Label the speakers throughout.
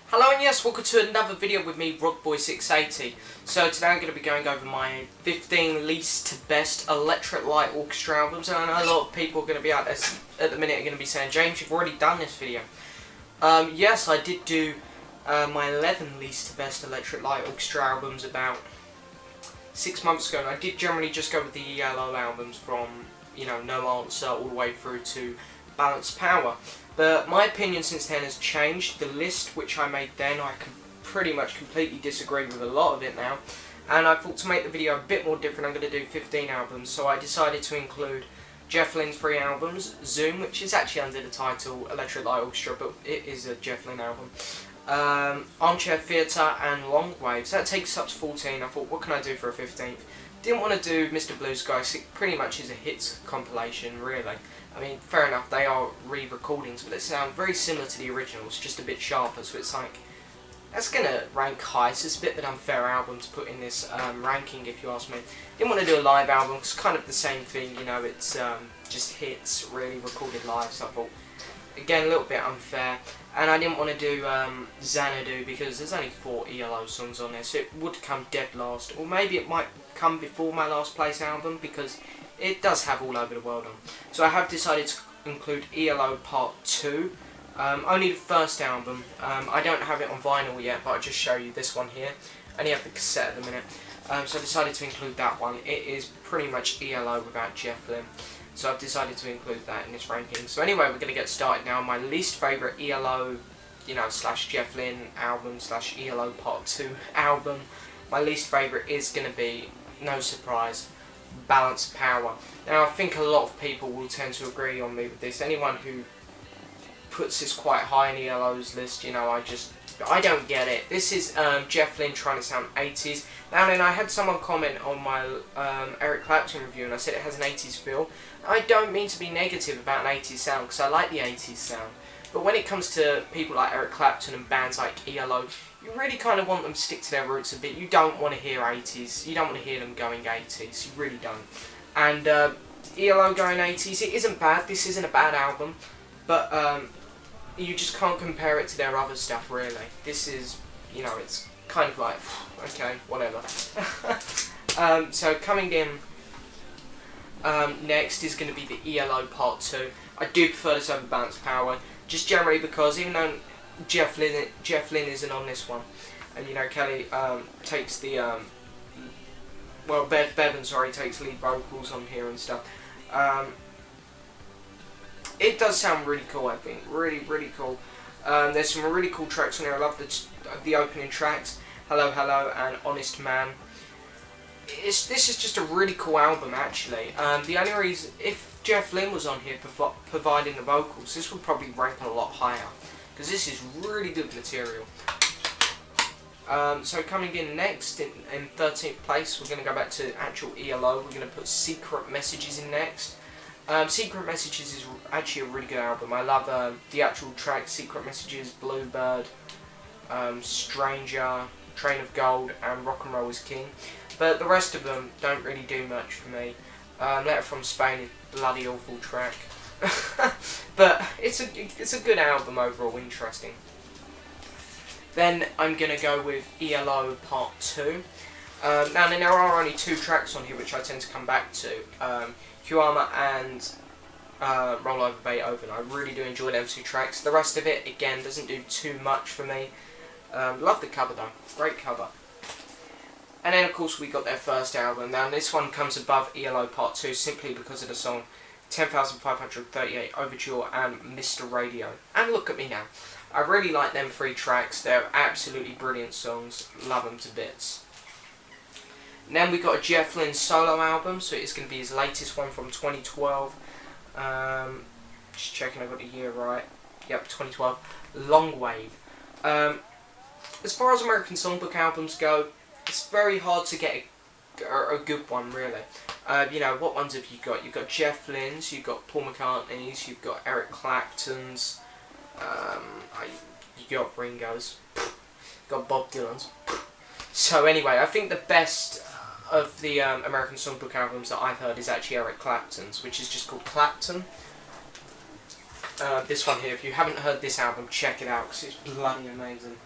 Speaker 1: Hello and yes, welcome to another video with me, Rockboy680. So today I'm going to be going over my 15 least to best electric light orchestra albums, and I know a lot of people are going to be out there at the minute are going to be saying, James, you've already done this video. Yes, I did do my 11 least to best electric light orchestra albums about 6 months ago, and I did generally just go with the yellow albums from, you know, No Answer all the way through to Balanced Power. But my opinion since then has changed. The list which I made then, I can pretty much completely disagree with a lot of it now. And I thought to make the video a bit more different, I'm going to do 15 albums. So I decided to include Jeff Lynne's 3 albums, Zoom, which is actually under the title Electric Light Orchestra, but it is a Jeff Lynne album. Armchair Theatre and Long Waves. That takes up to 14. I thought, what can I do for a 15th? Didn't want to do Mr. Blue Sky, so it pretty much is a hits compilation, really. I mean, fair enough, they are re-recordings, but they sound very similar to the originals, just a bit sharper, so it's like, that's going to rank high, so it's a bit of an unfair album to put in this ranking, if you ask me. Didn't want to do a live album, it's kind of the same thing, you know, it's just hits, really recorded live, so I thought, again, a little bit unfair. And I didn't want to do Xanadu because there's only 4 ELO songs on there, so it would come dead last. Or maybe it might come before my last place album because it does have All Over the World on. So I have decided to include ELO Part 2. Only the first album. I don't have it on vinyl yet, but I'll just show you this one here. I only have the cassette at the minute. So I decided to include that one. It is pretty much ELO without Jeff Lynne. So I've decided to include that in this ranking. So anyway, we're going to get started now. My least favourite ELO, you know, slash Jeff Lynne album, slash ELO Part 2 album. My least favourite is going to be, no surprise, Balanced Power. Now I think a lot of people will tend to agree on me with this. Anyone who puts this quite high in ELO's list, you know, I don't get it. This is Jeff Lynne trying to sound 80s. Now then, I had someone comment on my Eric Clapton review and I said it has an 80s feel. I don't mean to be negative about an 80s sound because I like the 80s sound. But when it comes to people like Eric Clapton and bands like ELO, you really kind of want them to stick to their roots a bit. You don't want to hear 80s. You don't want to hear them going 80s. You really don't. And ELO going 80s, it isn't bad. This isn't a bad album. But you just can't compare it to their other stuff, really. This is, you know, it's kind of like, okay, whatever. So coming in next is going to be the ELO Part 2. I do prefer this over Balanced Power, just generally because even though Jeff Lynne isn't on this one, and you know Kelly takes the Bevan takes lead vocals on here and stuff. It does sound really cool, I think, really cool. There's some really cool tracks on here. I love the opening tracks, Hello Hello and Honest Man. This is just a really cool album, actually. The only reason, if Jeff Lynne was on here providing the vocals, this would probably rank a lot higher, because this is really good material. So coming in next, in 13th place, we're going to go back to actual ELO. We're going to put Secret Messages in next. Secret Messages is actually a really good album. I love the actual tracks, Secret Messages, Bluebird, Stranger, Train of Gold, and Rock and Roll is King. But the rest of them don't really do much for me. Letter from Spain is a bloody awful track. But it's a good album overall, interesting. Then I'm going to go with ELO Part 2. Now there are only 2 tracks on here which I tend to come back to. Huama and Roll Over Beethoven. I really do enjoy them 2 tracks. The rest of it, again, doesn't do too much for me. Love the cover though. Great cover. And then of course we got their first album. Now this one comes above ELO Part 2 simply because of the song 10,538 Overture and Mr. Radio. And Look at Me Now. I really like them 3 tracks. They're absolutely brilliant songs. Love them to bits. And then we got a Jeff Lynne solo album, so it's going to be his latest one from 2012. Just checking I got the year right. Yep, 2012. Long Wave. As far as American Songbook albums go, it's very hard to get a good one, really. You know, what ones have you got? You've got Jeff Lynne's, you've got Paul McCartney's, you've got Eric Clapton's, you got Ringo's, you've got Bob Dylan's. So anyway, I think the best of the American Songbook albums that I've heard is actually Eric Clapton's, which is just called Clapton. this one here. If you haven't heard this album, check it out because it's bloody amazing.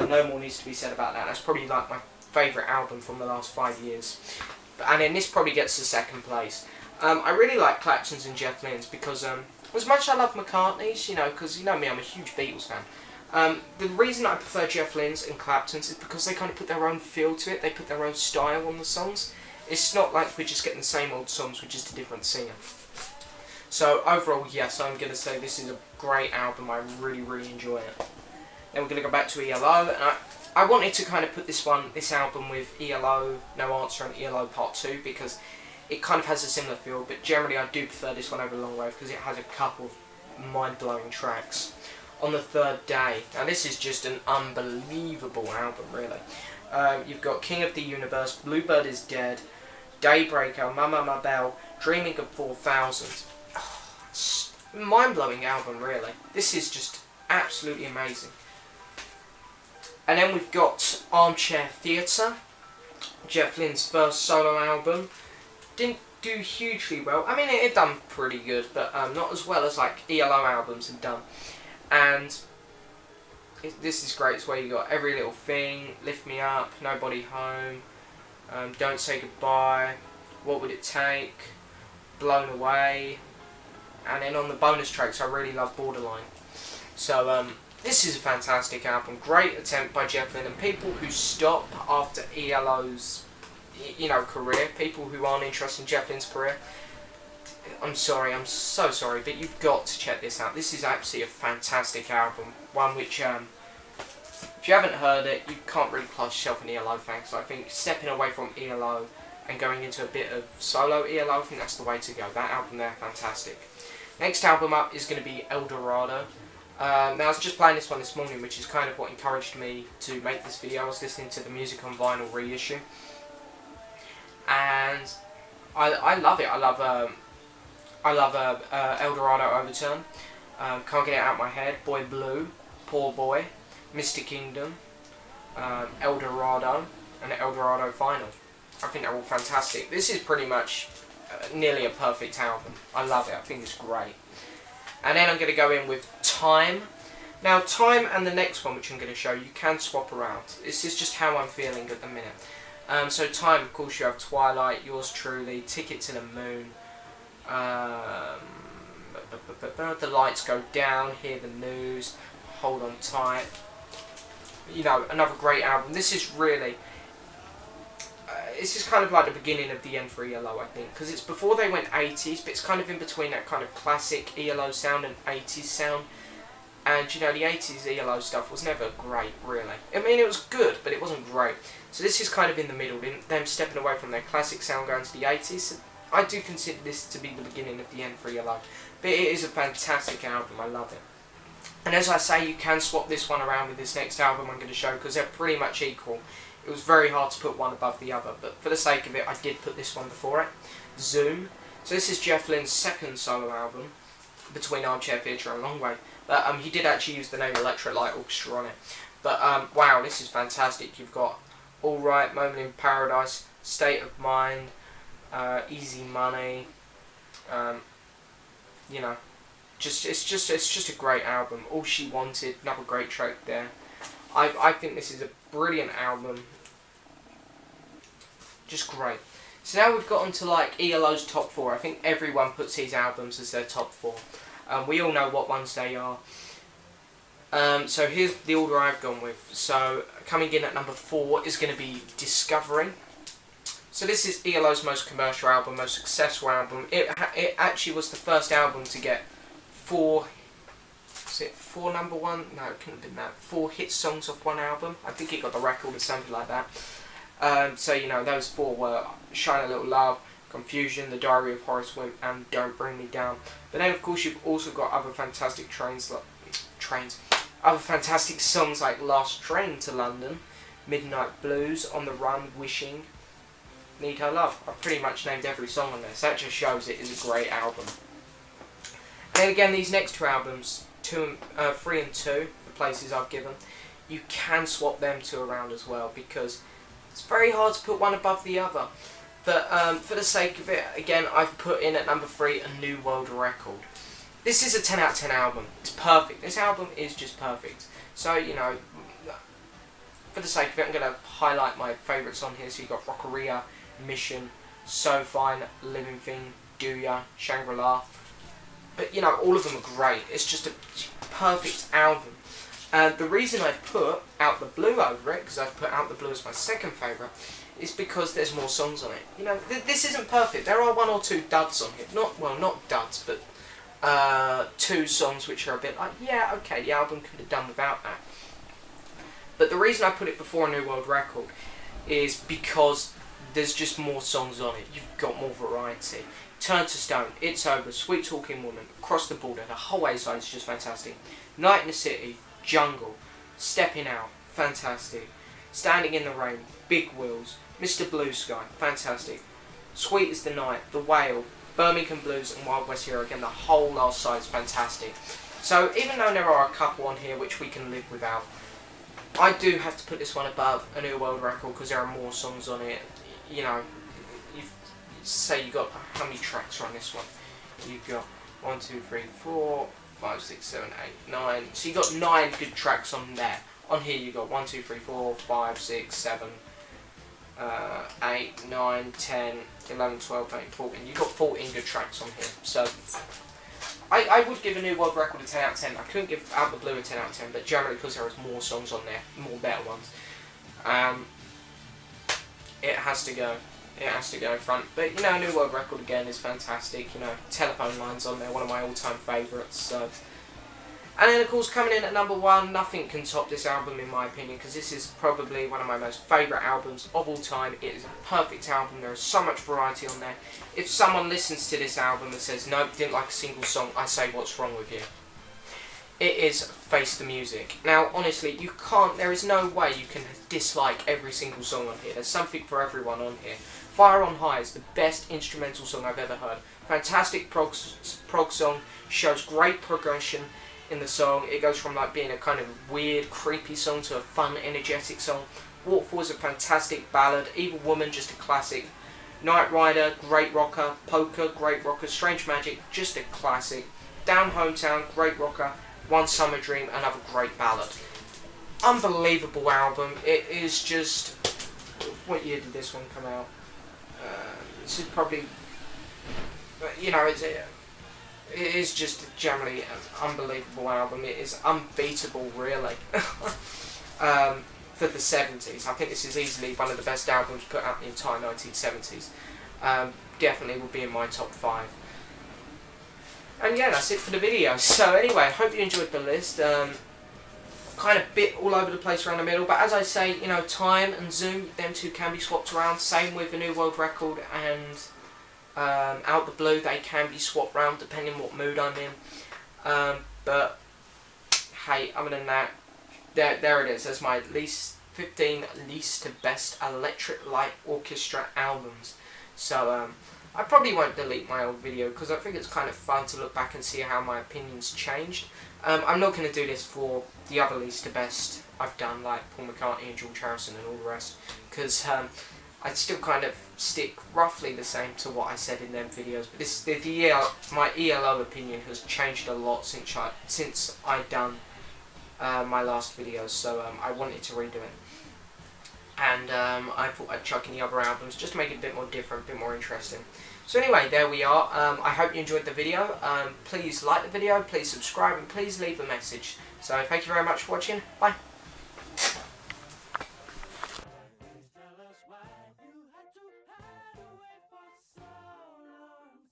Speaker 1: No more needs to be said about that. That's probably like my favourite album from the last 5 years. And then this probably gets to second place. I really like Clapton's and Jeff Lynne's because as much as I love McCartney's, you know, because you know me, I'm a huge Beatles fan. The reason I prefer Jeff Lynne's and Clapton's is because they kind of put their own feel to it. They put their own style on the songs. It's not like we're just getting the same old songs with just a different singer. So overall, yes, I'm going to say this is a great album. I really, really enjoy it. Then we're going to go back to ELO, and I wanted to kind of put this album with ELO, No Answer, and ELO Part 2 because it kind of has a similar feel, but generally I do prefer this one over Long Way because it has a couple of mind-blowing tracks. On the Third Day, now this is just an unbelievable album, really. You've got King of the Universe, Bluebird is Dead, Daybreaker, Mama Ma Belle, Dreaming of 4000. Mind-blowing album, really. This is just absolutely amazing. And then we've got Armchair Theatre, Jeff Lynne's first solo album. Didn't do hugely well. I mean, it had done pretty good, but not as well as like ELO albums had done. And this is great. It's where you got Every Little Thing, Lift Me Up, Nobody Home, Don't Say Goodbye, What Would It Take, Blown Away. And then on the bonus tracks, I really love Borderline. So this is a fantastic album. Great attempt by Jeff Lynne. And people who stop after ELO's, you know, career, people who aren't interested in Jeff Lynne's career, I'm sorry, I'm so sorry, but you've got to check this out. This is absolutely a fantastic album. One which, if you haven't heard it, you can't really class yourself an ELO fan. So I think stepping away from ELO and going into a bit of solo ELO, I think that's the way to go. That album there, fantastic. Next album up is going to be El Dorado. Now I was just playing this one this morning, which is kind of what encouraged me to make this video. I was listening to the Music on Vinyl reissue, and I love it. I love El Dorado Overturn. Can't Get It Out of My Head, Boy Blue, Poor Boy, Mr. Kingdom, El Dorado, and El Dorado Final. I think they're all fantastic. This is pretty much nearly a perfect album. I love it. I think it's great. And then I'm going to go in with Time. Now, Time and the next one, which I'm going to show you, can swap around. This is just how I'm feeling at the minute. So Time, of course, you have Twilight, Yours Truly, Ticket to the Moon, The Lights Go Down, Hear the News, Hold On Tight. You know, another great album. This is really... this is kind of like the beginning of the end for ELO, I think, because it's before they went 80s, but it's kind of in between that kind of classic ELO sound and 80s sound. And, you know, the 80s ELO stuff was never great, really. I mean, it was good, but it wasn't great. So this is kind of in the middle, them stepping away from their classic sound going to the 80s. So I do consider this to be the beginning of the end for ELO. But it is a fantastic album, I love it. And as I say, you can swap this one around with this next album I'm going to show, because they're pretty much equal. It was very hard to put one above the other, but for the sake of it, I did put this one before it. Zoom. So this is Jeff Lynne's second solo album, between Armchair Theatre and Long Way. But he did actually use the name Electric Light Orchestra on it. But wow, this is fantastic. You've got All Right, Moment in Paradise, State of Mind, Easy Money. You know, it's just a great album. All She Wanted, another great track there. I think this is a brilliant album. Just great. So now we've got onto like ELO's top 4. I think everyone puts these albums as their top 4. We all know what ones they are. So here's the order I've gone with. So coming in at number 4 is going to be Discovery. So this is ELO's most commercial album, most successful album. It actually was the first album to get 4 number 1? No, it couldn't have been that. 4 hit songs off one album. I think it got the record or something like that. So, you know, those 4 were Shine a Little Love, Confusion, The Diary of Horace Wimp, and Don't Bring Me Down. But then, of course, you've also got other fantastic other fantastic songs like Last Train to London, Midnight Blues, On the Run, Wishing, Need Her Love. I've pretty much named every song on there, so that just shows it is a great album. And then again, these next 2 albums, 3 and 2, the places I've given, you can swap them 2 around as well, because it's very hard to put one above the other. But for the sake of it, again, I've put in at number 3 A New World Record. this is a 10 out of 10 album. It's perfect. This album is just perfect. So, you know, for the sake of it, I'm going to highlight my favourites on here. So you've got Rockeria, Mission, So Fine, Living Thing, Do Ya, Shangri-La. But, you know, all of them are great. It's just a perfect album. And the reason I've put Out the Blue over it, because I've put Out the Blue as my second favourite, is because there's more songs on it. You know, this isn't perfect. There are one or two duds on here. Not duds, but 2 songs which are a bit like, yeah, okay, the album could have done without that. But the reason I put it before A New World Record is because there's just more songs on it. You've got more variety. Turn to Stone, It's Over, Sweet Talking Woman, Across the Border, the whole A-side is just fantastic. Night in the City, Jungle, Stepping Out, fantastic. Standing in the Rain, Big Wheels, Mr. Blue Sky, fantastic. Sweet as the Night, The Whale, Birmingham Blues and Wild West Hero. Again, the whole last side is fantastic. So even though there are a couple on here which we can live without, I do have to put this one above A New World Record because there are more songs on it. You know, say you got, how many tracks are on this one? You've got 1, 2, 3, 4, 5, 6, 7, 8, 9. So you got 9 good tracks on there. On here you got 1, 2, 3, 4, 5, 6, 7, 8, 9, 10, 11, 12, 13, 14. You've got 14 good tracks on here. So I would give A New World Record a 10 out of 10. I couldn't give Out the Blue a 10 out of 10, but generally because there is more songs on there, more better ones, it has to go. It has to go in front. But, you know, A New World Record again is fantastic. You know, Telephone Line's on there, one of my all-time favourites. So. And then, of course, coming in at number 1, nothing can top this album in my opinion, because this is probably one of my most favourite albums of all time. It is a perfect album. There is so much variety on there. If someone listens to this album and says, nope, didn't like a single song, I say, what's wrong with you? It is Face the Music. Now, honestly, you can't, there is no way you can dislike every single song on here. There's something for everyone on here. Fire on High is the best instrumental song I've ever heard. Fantastic prog song, shows great progression in the song. It goes from like being a kind of weird, creepy song to a fun, energetic song. Waterfall is a fantastic ballad. Evil Woman, just a classic. Night Rider, great rocker. Poker, great rocker. Strange Magic, just a classic. Down Hometown, great rocker. One Summer Dream, another great ballad. Unbelievable album. It is just... What year did this one come out? This is probably... You know, it is just generally an unbelievable album. It is unbeatable, really. For the 70s. I think this is easily one of the best albums put out in the entire 1970s. Definitely will be in my top 5. And yeah, that's it for the video. So anyway, I hope you enjoyed the list. Kind of bit all over the place around the middle, but as I say, you know, Time and Zoom, them two can be swapped around. Same with A New World Record and Out the Blue, they can be swapped around depending what mood I'm in. But hey, other than that, there it is. That's my 15 least to best electric light orchestra albums. So I probably won't delete my old video because I think it's kind of fun to look back and see how my opinions changed. I'm not going to do this for the other least to best I've done, like Paul McCartney and George Harrison and all the rest, because I'd still kind of stick roughly the same to what I said in them videos. But my ELO opinion has changed a lot since I'd done my last video, so I wanted to redo it. And I thought I'd chuck in the other albums just to make it a bit more different, a bit more interesting. So anyway, there we are. I hope you enjoyed the video. Please like the video, please subscribe, and please leave a message. So thank you very much for watching. Bye.